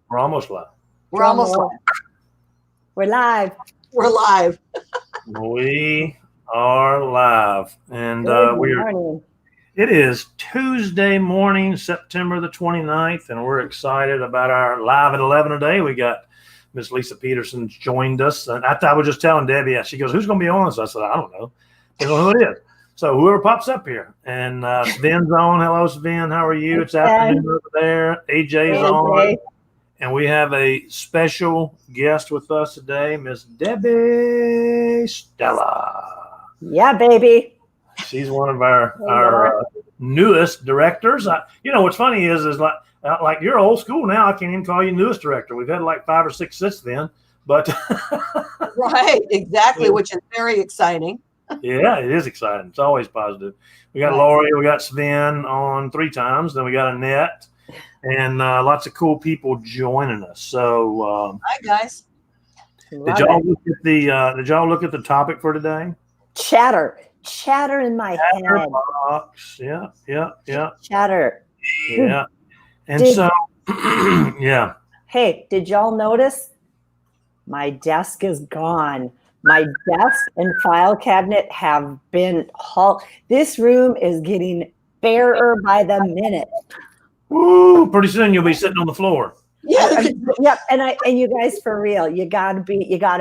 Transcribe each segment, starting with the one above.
We're almost live. We're almost live. We're live. We're live. We are live. And it is Tuesday morning, September the 29th, and we're excited about our live at 11 today. We got Miss Lisa Peterson joined us. And I was just telling Debbie, she goes, who's going to be on this? I said, I don't know. Depends on who it is. So whoever pops up here. And Sven's on. Hello, Sven. How are you? It's afternoon over there. AJ's on. And we have a special guest with us today, Miss Debbie Stella. Yeah, baby. She's one of our newest directors. What's funny is like you're old school now. I can't even call you newest director. We've had like 5 or 6 since then. But right, exactly, which is very exciting. Yeah, it is exciting. It's always positive. We got Lori, we got Sven on 3 times, then we got Annette, and lots of cool people joining us. So, hi guys. Did y'all look at the topic for today? Chatter in my head. Box. Yeah. Chatter. Yeah, and yeah. Hey, did y'all notice? My desk is gone. My desk and file cabinet have been hauled. This room is getting barer by the minute. Woo! Pretty soon you'll be sitting on the floor. Yeah. Yep. And you guys, for real, you gotta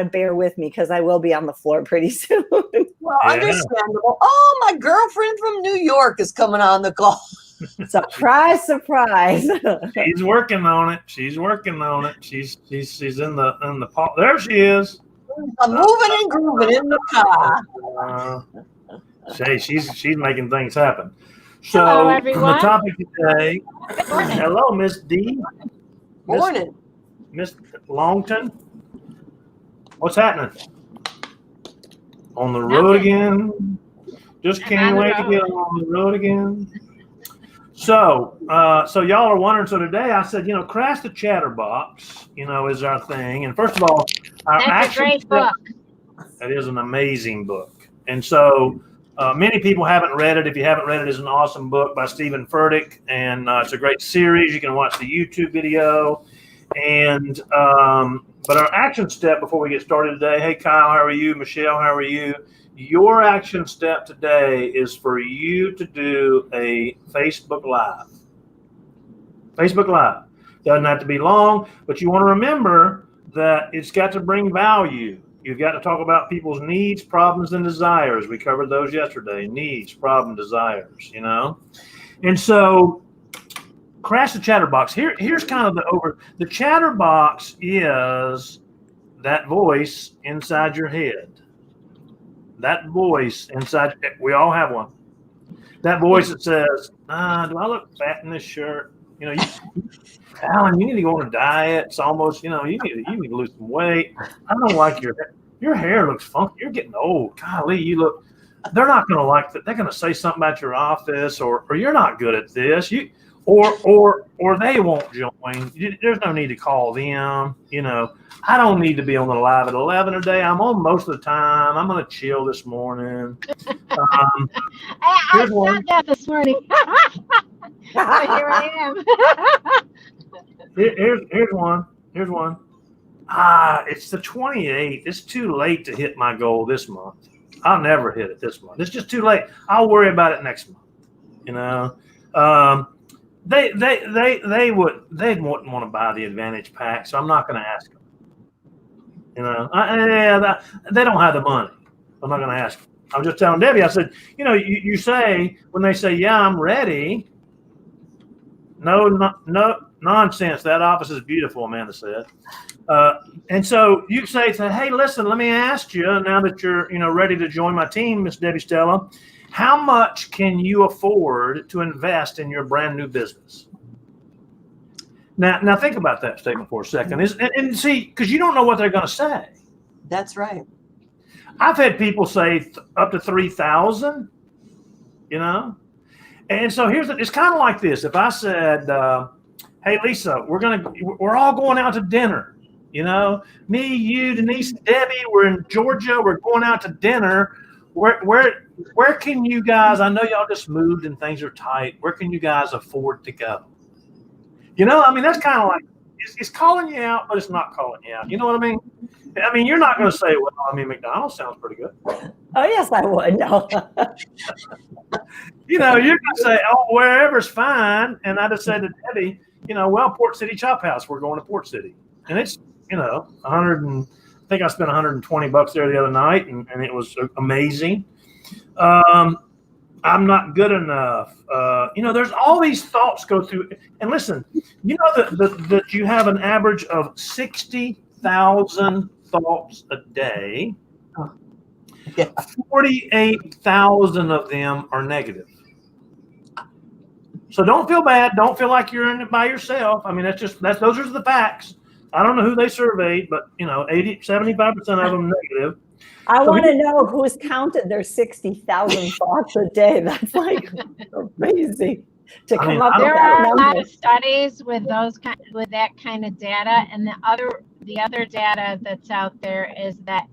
bear with me because I will be on the floor pretty soon. Well, understandable. Oh, my girlfriend from New York is coming on the call. Surprise, surprise. She's working on it. She's in the pot. There she is. I'm moving and grooving in the car. She's making things happen. So hello, everyone. The topic today. Hello, Miss D. Morning. Miss Longton. What's happening? On the road again. Just can't wait to get on the road again. So y'all are wondering. So today I said, crash the chatterbox, is our thing. And first of all, that's a great book. That is an amazing book. And so many people haven't read it. If you haven't read it, it's an awesome book by Stephen Furtick, and it's a great series. You can watch the YouTube video. And but our action step before we get started today. Hey, Kyle, how are you? Michelle, how are you? Your action step today is for you to do a Facebook Live. Facebook Live. Doesn't have to be long, but you want to remember that it's got to bring value. You've got to talk about people's needs, problems, and desires. We covered those yesterday. Needs, problem, desires, And so crash the chatterbox. Here's kind of the chatterbox is that voice inside your head. That voice inside, we all have one. That voice that says, do I look fat in this shirt? Alan, you need to go on a diet. It's almost, you need to lose some weight. I don't like your hair looks funky. You're getting old. Golly, they're not going to like that. They're going to say something about your office or you're not good at this. Or they won't join. There's no need to call them. I don't need to be on the live at 11 today. I'm on most of the time. I'm going to chill this morning. I thought that this morning. But here I am. Here's one. It's the 28th. It's too late to hit my goal this month. I'll never hit it this month. It's just too late. I'll worry about it next month. They wouldn't want to buy the Advantage pack, so I'm not going to ask them. They don't have the money. I'm not going to ask them. I was just telling Debbie, I said, you say, when they say, yeah, I'm ready, no nonsense. That office is beautiful, Amanda said. And so you say, hey, listen, let me ask you, now that you're, ready to join my team, Miss Debbie Stella, how much can you afford to invest in your brand new business? Now think about that statement for a second. And see, because you don't know what they're going to say. That's right. I've had people say up to 3,000, And so it's kind of like this. If I said, hey, Lisa, we're all going out to dinner. Me, you, Denise, Debbie, we're in Georgia. We're going out to dinner. Where can you guys, I know y'all just moved and things are tight. Where can you guys afford to go? That's kind of like, it's calling you out, but it's not calling you out. You know what I mean? I mean, you're not going to say, well, I mean, McDonald's sounds pretty good. Oh, yes, I would. No. You know, you're going to say, oh, wherever's fine. And I just said to Debbie, you know, well, Port City Chop House, we're going to Port City. And it's, you know, I think I spent $120 there the other night, and it was amazing. I'm not good enough. You know, there's all these thoughts go through. And listen, you know that you have an average of 60,000 thoughts a day. Oh, yeah. 48,000 of them are negative. So don't feel bad. Don't feel like you're in it by yourself. I mean, those are the facts. I don't know who they surveyed, but you know, 75% of them negative. I want to know who's counted their 60,000 thoughts a day. That's like crazy to come up with There that are a number. lot of studies with that kind of data, and the other data that's out there is that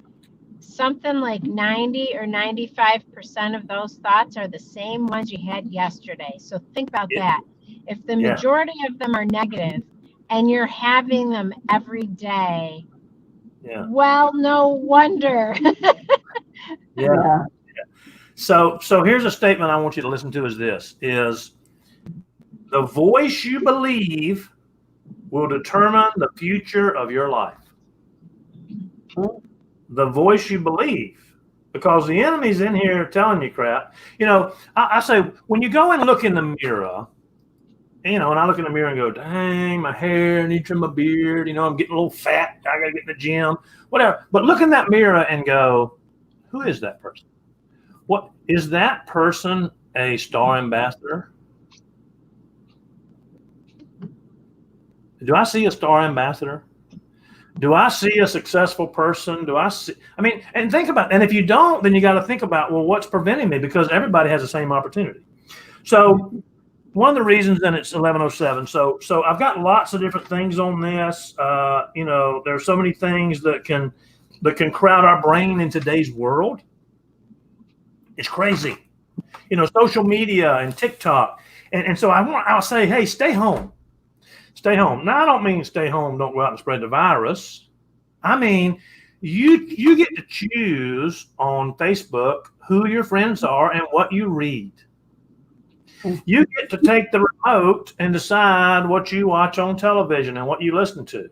something like 90 or 95% of those thoughts are the same ones you had yesterday. So think about that. If the majority of them are negative and you're having them every day, well, no wonder. Yeah. So here's a statement I want you to listen to is the voice you believe will determine the future of your life. The voice you believe, because the enemy's in here telling you crap. You know, I say, when you go and look in the mirror, you know, and I look in the mirror and go, dang, my hair, I need to trim my beard. You know, I'm getting a little fat. I got to get in the gym, whatever. But look in that mirror and go, who is that person? What is that person? A star ambassador? Do I see a star ambassador? Do I see a successful person? I mean, and think about it. And if you don't, then you got to think about, well, what's preventing me? Because everybody has the same opportunity. So one of the reasons, then it's 11:07. So I've got lots of different things on this. You know, there's so many things that can crowd our brain in today's world. It's crazy. You know, social media and TikTok. And so I'll say, hey, stay home. Stay home. Now, I don't mean stay home, don't go out and spread the virus. I mean, you get to choose on Facebook who your friends are and what you read. You get to take the remote and decide what you watch on television and what you listen to.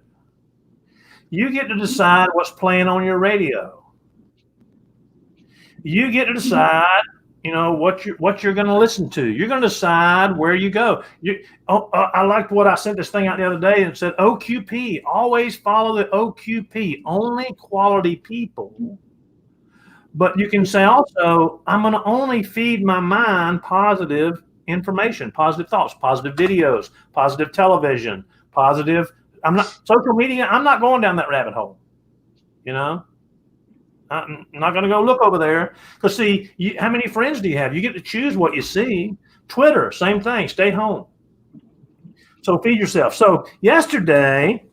You get to decide what's playing on your radio. You get to decide, you know, what you're going to listen to. You're going to decide where you go. I liked what I sent this thing out the other day and said, OQP, always follow the OQP, only quality people. But you can say also, I'm going to only feed my mind positive information, positive thoughts, positive videos, positive television, positive. Social media. I'm not going down that rabbit hole. You know, I'm not going to go look over there because see, how many friends do you have? You get to choose what you see. Twitter, same thing. Stay home. So feed yourself. So yesterday,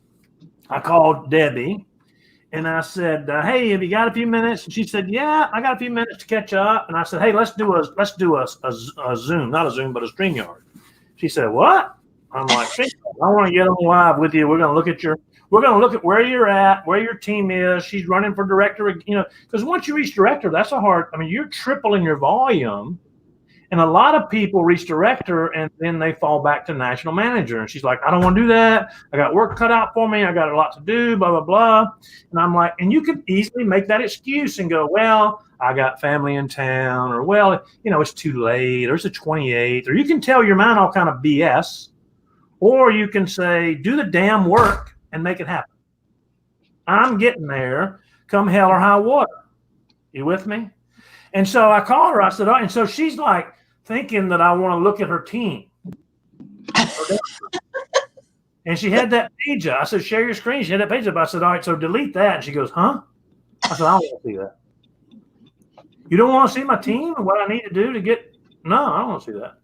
I called Debbie. And I said, hey, have you got a few minutes? And she said, yeah, I got a few minutes to catch up. And I said, hey, let's do a Zoom, not a Zoom, but a StreamYard. She said, what? I'm like, I want to get on live with you. We're going to look at where you're at, where your team is. She's running for director, you know, because once you reach director, that's you're tripling your volume. And a lot of people reach director and then they fall back to national manager. And she's like, I don't want to do that. I got work cut out for me. I got a lot to do, blah, blah, blah. And I'm like, and you could easily make that excuse and go, well, I got family in town, or, well, you know, it's too late, or it's the 28th, or you can tell your mind all kind of BS, or you can say, do the damn work and make it happen. I'm getting there come hell or high water. You with me? And so I called her. I said, oh, and so she's like, thinking that I want to look at her team. And she had that page up. I said, share your screen. She had that page up. I said, all right, so delete that. And she goes, huh? I said, I don't want to see that. You don't want to see my team and what I need to do to get? No, I don't want to see that.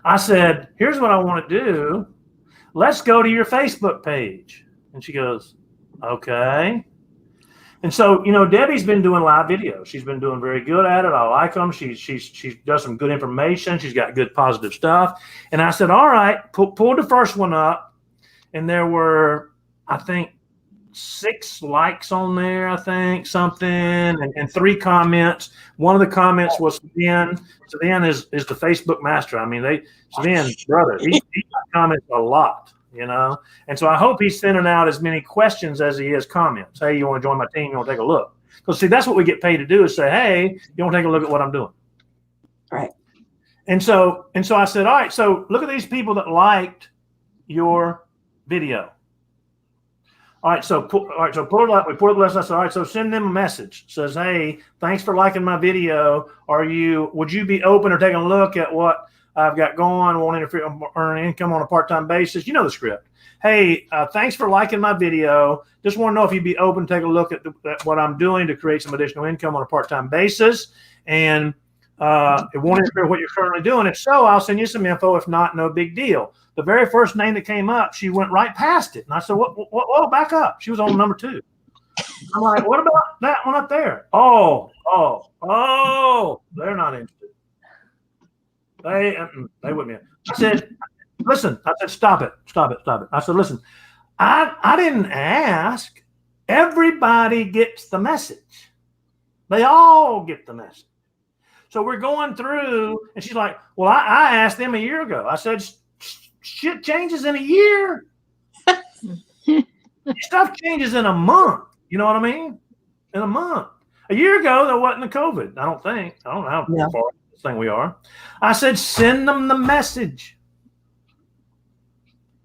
I said, here's what I want to do. Let's go to your Facebook page. And she goes, okay. And so, you know, Debbie's been doing live videos. She's been doing very good at it. I like them. She does some good information. She's got good positive stuff. And I said, all right, pull the first one up. and there were, I think, 6 likes on there, I think, something, and 3 comments. One of the comments was Sven. Sven is the Facebook master. I mean, Sven, brother, he comments a lot, you know. And so I hope he's sending out as many questions as he is comments. Hey, you want to join my team? You want to take a look? Because see, that's what we get paid to do, is say, hey, you want to take a look at what I'm doing? Right. And so I said, all right, so look at these people that liked your video. All right, so pull it up. We pull it up. I said, all right, so send them a message. It says, hey, thanks for liking my video. Would you be open or taking a look at what I've got going? Won't interfere, earn income on a part-time basis. You know the script. Hey, thanks for liking my video. Just want to know if you'd be open to take a look at what I'm doing to create some additional income on a part-time basis. And it won't interfere with what you're currently doing. If so, I'll send you some info. If not, no big deal. The very first name that came up, she went right past it. And I said, whoa, back up. She was on number 2. I'm like, what about that one up there? Oh, they're not interested. They wouldn't be. I said, listen, stop it. I said, listen, I didn't ask. Everybody gets the message. They all get the message. So we're going through, and she's like, well, I asked them a year ago. I said, shit changes in a year. Stuff changes in a month. You know what I mean? In a month. A year ago, there wasn't a COVID, I don't think. I don't know how far this thing we are. I said, send them the message.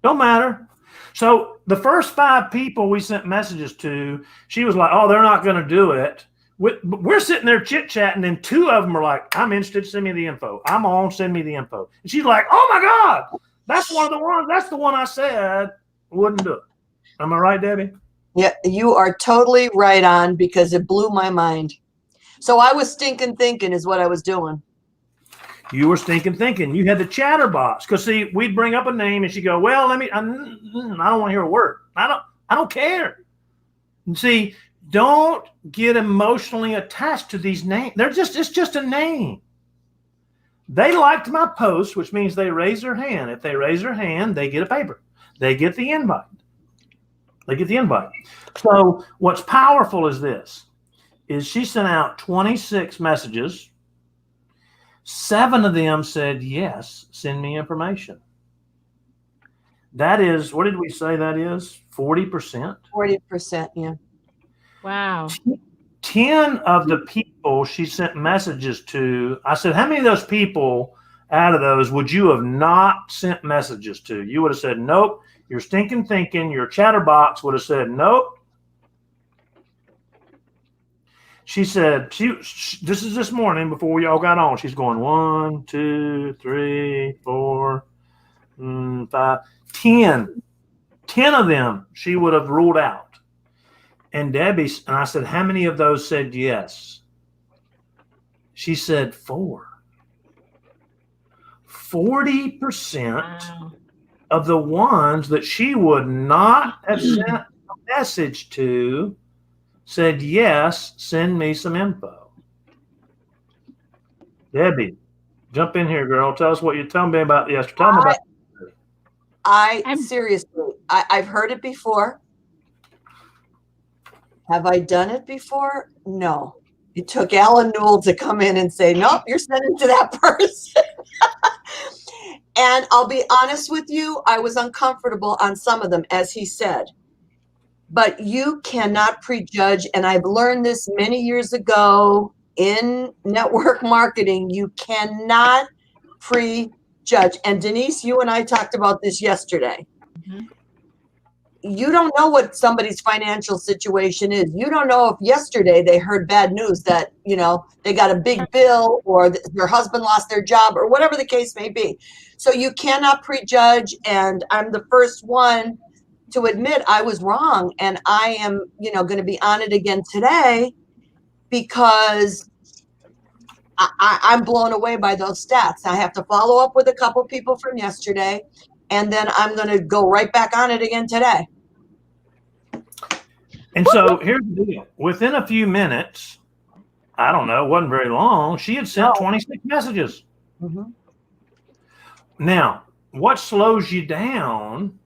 Don't matter. So the first 5 people we sent messages to, she was like, oh, they're not going to do it. We're sitting there chit-chatting, and 2 of them are like, I'm interested, send me the info. I'm on, send me the info. And she's like, oh, my God, that's one of the ones. That's the one I said wouldn't do it. Am I right, Debbie? Yeah, you are totally right on, because it blew my mind. So I was stinking thinking is what I was doing. You were stinking thinking. You had the chatterbox. Because, see, we'd bring up a name, and she'd go, well, I don't want to hear a word. I don't care. And see, don't get emotionally attached to these names. It's just a name. They liked my post, which means they raise their hand. If they raise their hand, they get a paper. They get the invite. So what's powerful is this, is she sent out 26 messages. 7 of them said, yes, send me information. That is, what did we say that is? 40%? 40%, yeah. Wow. 10 of the people she sent messages to, I said, how many of those people out of those would you have not sent messages to? You would have said, nope. Your stinking thinking, your chatterbox would have said, nope. She said, this is this morning before we all got on. She's going 1, 2, 3, 4, 5, 10. 10 of them she would have ruled out. And Debbie, and I said, how many of those said yes? She said 4. 40% of the ones that she would not have sent a message to said, yes, send me some info. Debbie, jump in here, girl. Tell us what you tell me about yesterday. Tell me about seriously, I've heard it before. Have I done it before? No. It took Alan Newell to come in and say, nope, you're sending to that person. And I'll be honest with you, I was uncomfortable on some of them, as he said. But you cannot prejudge, and I've learned this many years ago in network marketing. You cannot prejudge. And Denise, you and I talked about this yesterday. Mm-hmm. You don't know what somebody's financial situation is. You don't know if yesterday they heard bad news that, they got a big bill, or their husband lost their job, or whatever the case may be. So you cannot prejudge. And I'm the first one to admit I was wrong. And I am, going to be on it again today, because I'm blown away by those stats. I have to follow up with a couple people from yesterday, and then I'm going to go right back on it again today. And so here's the deal. Within a few minutes, I don't know, it wasn't very long, she had sent 26 messages. Mm-hmm. Now, what slows you down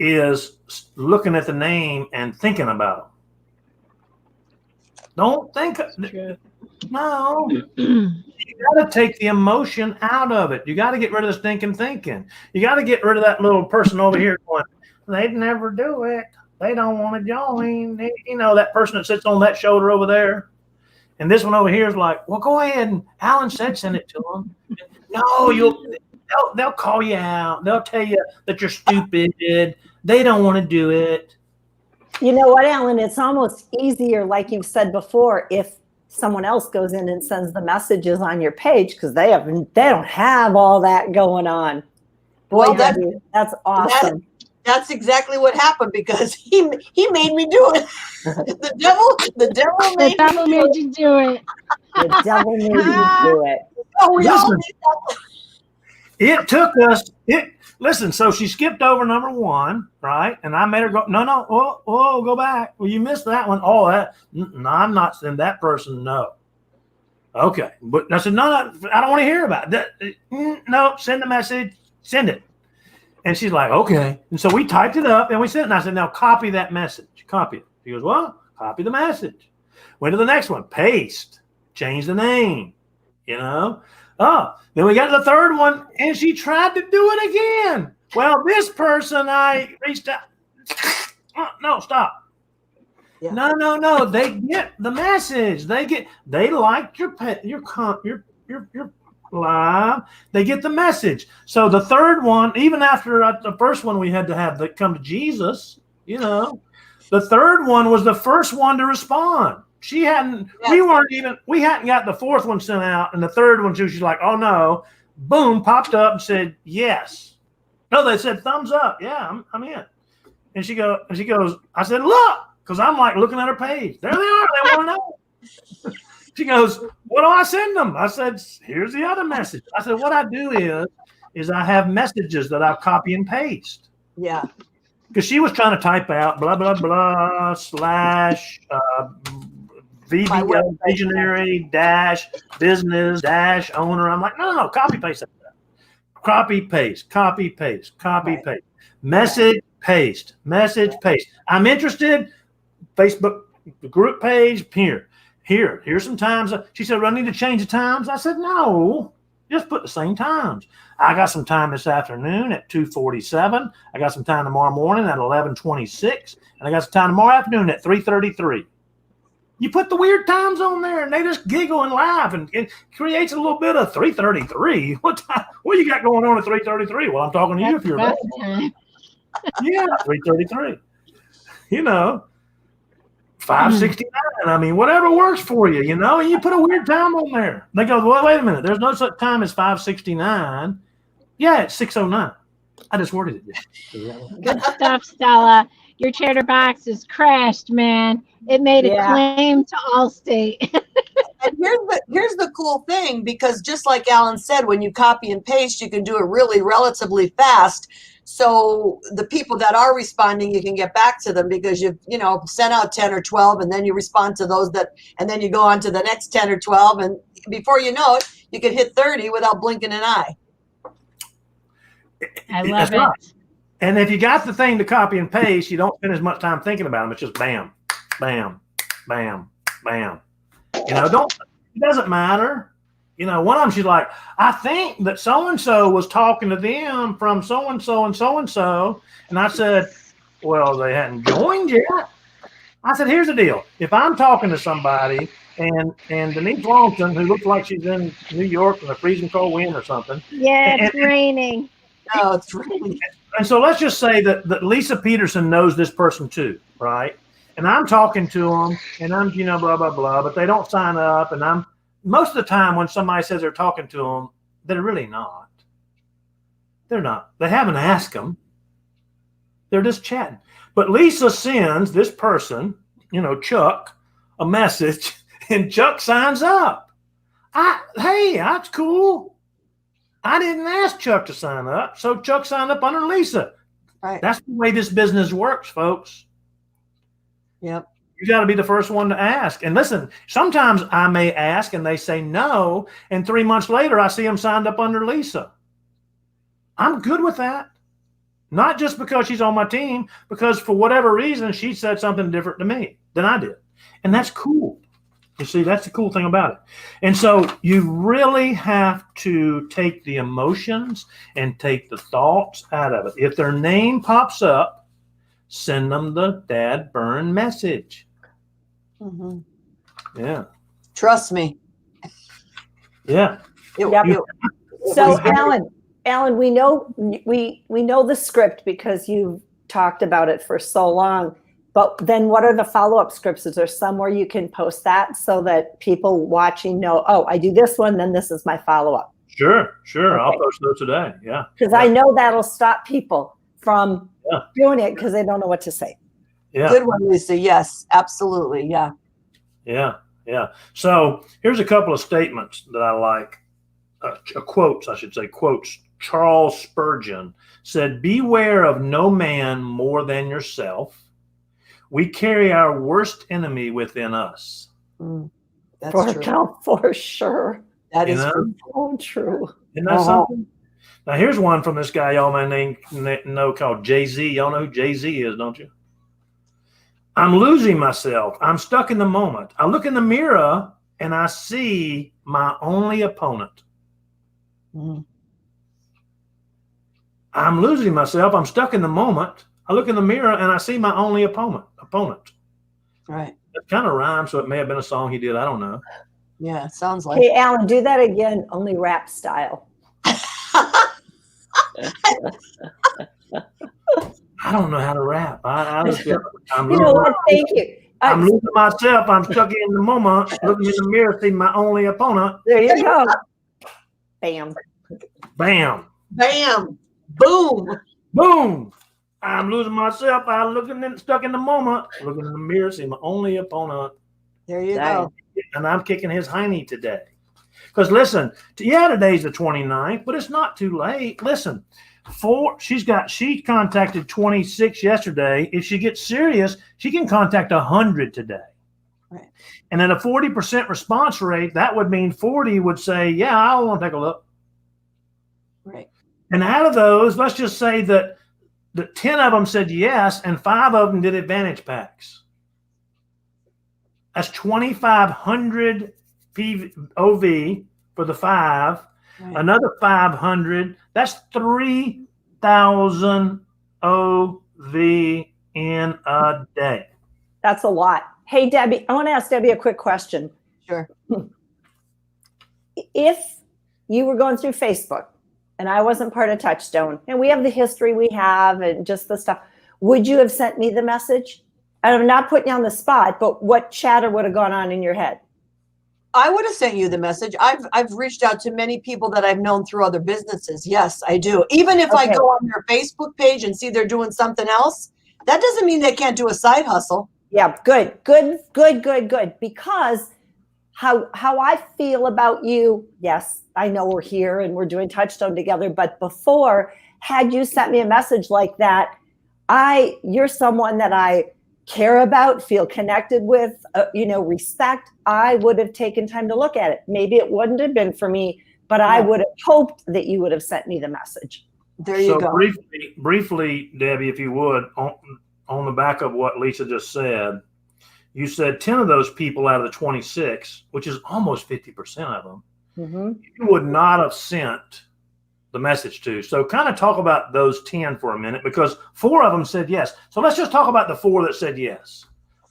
is looking at the name and thinking about them. Don't think. No. You got to take the emotion out of it. You got to get rid of the stinking thinking. You got to get rid of that little person over here going, they'd never do it. They don't want to join. You know, that person that sits on that shoulder over there. And this one over here is like, well, go ahead. And Alan said send it to them. No, they'll call you out. They'll tell you that you're stupid. They don't want to do it. You know what, Alan? It's almost easier, like you've said before, if someone else goes in and sends the messages on your page, because they don't have all that going on. Boy, Well, that's awesome. That's exactly what happened, because he made me do it. The devil made you do it. The devil made you do it. Oh, we all Listen, did that. it took us. Listen. So she skipped over number 1, right? And I made her go. No. Oh, go back. Well, you missed that one. Oh, no, I'm not sending that person. No. Okay, but I said no. I don't want to hear about it. No, send the message. Send it. And she's like, okay. And so we typed it up and we sent it. And I said, now copy that message. Copy it. She goes, well, copy the message. Went to the next one. Paste. Change the name. You know? Oh, then we got to the third one and she tried to do it again. Well, this person I reached out. Oh, no, stop. Yeah. No. They get the message. They liked your live. They get the message. So the third one, even after the first one, we had to have that come to Jesus. You know, the third one was the first one to respond. She hadn't. Yes. We hadn't got the fourth one sent out, and the third one too. She's like, "Oh no!" Boom, popped up and said yes. No, they said thumbs up. Yeah, I'm in. And she goes. I said, "Look," because I'm like looking at her page. There they are. They want to know. She goes, what do I send them? I said, here's the other message. I said, what I do is I have messages that I copy and paste. Yeah. Because she was trying to type out blah, blah, blah, / visionary / business / owner. I'm like, no, copy paste that. Copy paste. Message paste. I'm interested. Facebook group page here. Here's some times. She said, well, I need to change the times. I said, no, just put the same times. I got some time this afternoon at 2:47. I got some time tomorrow morning at 11:26. And I got some time tomorrow afternoon at 3:33. You put the weird times on there and they just giggle and laugh, and it creates a little bit of 3:33. What you got going on at 3:33? Well, I'm talking to you if you're available. Yeah, 3:33. You know. 5:69. I mean, whatever works for you, you know, and you put a weird time on there. They go, well, wait a minute. There's no such time as 5:69. Yeah, it's 6:09. I just worded it. Good stuff, Stella. Your chatterbox is crashed, man. It made a claim to Allstate. And here's the cool thing, because just like Alan said, when you copy and paste, you can do it really relatively fast. So the people that are responding, you can get back to them because you've sent out 10 or 12, and then you respond to those and then you go on to the next 10 or 12, and before you know it, you can hit 30 without blinking an eye. I love it. Right. And if you got the thing to copy and paste, you don't spend as much time thinking about them. It's just bam, bam, bam, bam. You know, it doesn't matter. You know, one of them, she's like, I think that so-and-so was talking to them from so-and-so and so-and-so. And I said, well, they hadn't joined yet. I said, here's the deal. If I'm talking to somebody and Denise Longton, who looks like she's in New York in a freezing cold wind or something. Yeah, it's raining. No, it's raining. And so let's just say that Lisa Peterson knows this person too, right? And I'm talking to them and I'm, blah, blah, blah, but they don't sign up. And most of the time when somebody says they're talking to them, they're really not. They're not. They haven't asked them. They're just chatting. But Lisa sends this person, Chuck, a message, and Chuck signs up. Hey, that's cool. I didn't ask Chuck to sign up, so Chuck signed up under Lisa. Right. That's the way this business works, folks. Yep. You got to be the first one to ask. And listen, sometimes I may ask and they say no, and 3 months later I see them signed up under Lisa. I'm good with that. Not just because she's on my team, because for whatever reason, she said something different to me than I did. And that's cool. You see, that's the cool thing about it. And so you really have to take the emotions and take the thoughts out of it. If their name pops up, send them the dad burn message. Mm-hmm. Yeah. Trust me. Yeah. So Alan, we know the script because you've talked about it for so long. But then what are the follow-up scripts? Is there somewhere you can post that so that people watching know, oh, I do this one, then this is my follow-up? Sure. Okay. I'll post those today. Yeah. Because I know that'll stop people from doing it because they don't know what to say. Yeah. Good one, Lisa. Yes, absolutely. Yeah. Yeah. So here's a couple of statements that I like. Quotes, I should say, quotes. Charles Spurgeon said, "Beware of no man more than yourself. We carry our worst enemy within us." That's true. For sure. That is so true. Isn't that something? Now, here's one from this guy y'all may know called Jay-Z. Y'all know who Jay-Z is, don't you? "I'm losing myself. I'm stuck in the moment. I look in the mirror and I see my only opponent." I'm losing myself. I'm stuck in the moment. I look in the mirror and I see my only opponent. Right. It kind of rhymes, so it may have been a song he did. I don't know. Yeah, it sounds like. Hey, Alan, do that again, only rap style. I don't know how to rap. I'm Thank you. I'm losing myself. I'm stuck in the moment. Looking in the mirror, see my only opponent. There you go. Bam. Bam. Bam. Boom. Boom. I'm losing myself. I'm stuck in the moment. Looking in the mirror, see my only opponent. There you go. And I'm kicking his hiney today. Because listen, today's the 29th, but it's not too late. Listen, she contacted 26 yesterday. If she gets serious, she can contact 100 today. Right. And at a 40% response rate, that would mean 40 would say, yeah, I want to take a look. Right. And out of those, let's just say that 10 of them said yes, and 5 of them did Advantage packs. That's 2,500 POV for the 5. Right. Another 500. That's 3,000 OV in a day. That's a lot. Hey, Debbie, I want to ask Debbie a quick question. Sure. If you were going through Facebook and I wasn't part of Touchstone, and we have the history we have and just the stuff, would you have sent me the message? I'm not putting you on the spot, but what chatter would have gone on in your head? I would have sent you the message. I've reached out to many people that I've known through other businesses. Yes, I do. Even if I go on their Facebook page and see they're doing something else, that doesn't mean they can't do a side hustle. Yeah, good. Because how I feel about you, yes, I know we're here and we're doing Touchstone together, but before, had you sent me a message like that, you're someone that I care about, feel connected with, respect, I would have taken time to look at it. Maybe it wouldn't have been for me, but I would have hoped that you would have sent me the message. There you go. Briefly, Debbie, if you would, on the back of what Lisa just said, you said 10 of those people out of the 26, which is almost 50% of them, you would not have sent the message to. So kind of talk about those 10 for a minute, because 4 of them said yes. So let's just talk about the 4 that said yes.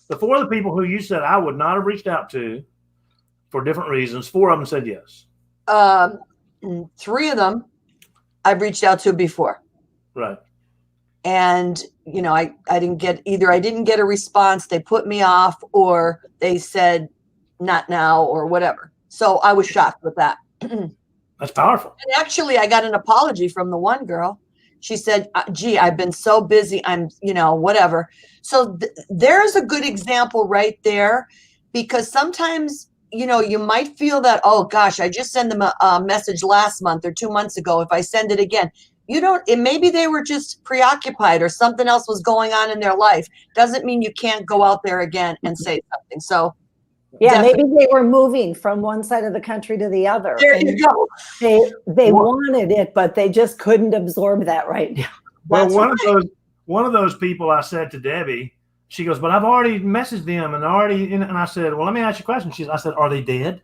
The 4 of the people who you said I would not have reached out to for different reasons, 4 of them said yes. 3 of them I've reached out to before. Right. And, I didn't get a response. They put me off, or they said not now or whatever. So I was shocked with that. That's powerful. And actually, I got an apology from the one girl. She said, gee, I've been so busy. I'm, whatever. So there's a good example right there, because sometimes, you might feel that, oh, gosh, I just sent them a message last month or 2 months ago. If I send it again, maybe they were just preoccupied or something else was going on in their life. Doesn't mean you can't go out there again and say something. So. Yeah, maybe they were moving from one side of the country to the other. There you go. They wanted it, but they just couldn't absorb that right now. Well, That's one of those people I said to Debbie, she goes, but I've already messaged them and I said, well, let me ask you a question. I said, are they dead?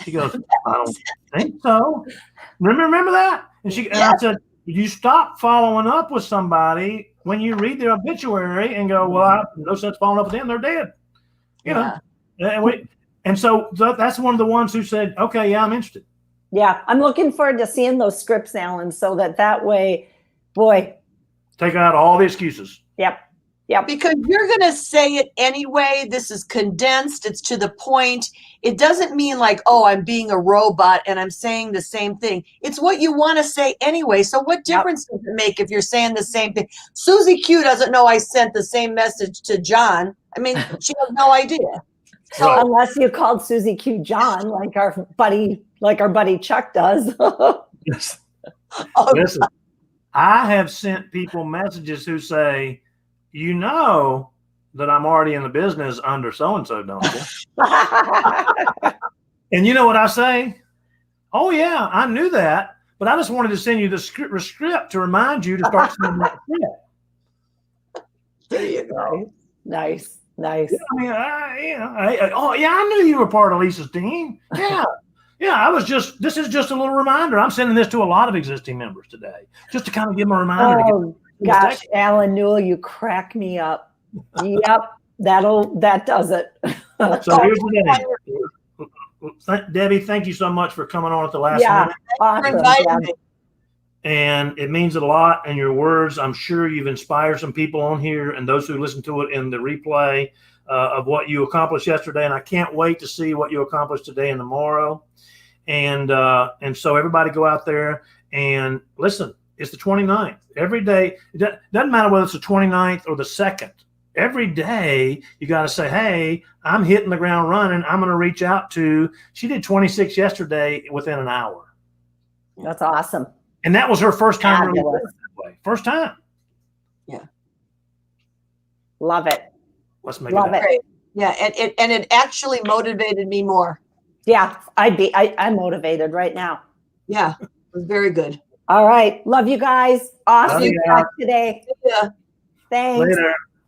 She goes, I don't think so. Remember that? And I said, you stop following up with somebody when you read their obituary and go, well, no sense following up with them. They're dead. You know? And so that's one of the ones who said, okay, yeah, I'm interested. Yeah. I'm looking forward to seeing those scripts, Alan, so that way, boy. Take out all the excuses. Yep. Because you're going to say it anyway. This is condensed. It's to the point. It doesn't mean like, oh, I'm being a robot and I'm saying the same thing. It's what you want to say anyway. So what difference does it make if you're saying the same thing? Susie Q doesn't know I sent the same message to John. I mean, she has no idea. So Right. Unless you called Susie Q John, like our buddy Chuck does. Yes. Oh, Listen, I have sent people messages who say, you know that I'm already in the business under so-and-so, don't you? And you know what I say? Oh, yeah, I knew that, but I just wanted to send you the script to remind you to start sending that script. there you go. Nice. I mean, I knew you were part of Lisa's team. Yeah. This is just a little reminder. I'm sending this to a lot of existing members today, just to kind of give them a reminder. Oh, gosh, Alan Newell, you crack me up. Yep, that does it. So here's the thing. Debbie, thank you so much for coming on at the last minute. Awesome. And it means a lot. And your words, I'm sure you've inspired some people on here and those who listen to it in the replay of what you accomplished yesterday. And I can't wait to see what you accomplish today and tomorrow. And so everybody go out there and listen. It's the 29th. Every day, it doesn't matter whether it's the 29th or the 2nd. Every day, you got to say, hey, I'm hitting the ground running. I'm going to reach out to, she did 26 yesterday within an hour. That's awesome. And that was her first time really Fabulous. doing it that way. First time. Yeah. Love it. Let's make Love it. Great. Yeah, and it actually motivated me more. Yeah, I'm motivated right now. Yeah, it was very good. All right. Love you guys. Awesome Love you. talk today. Yeah. Thanks. Later.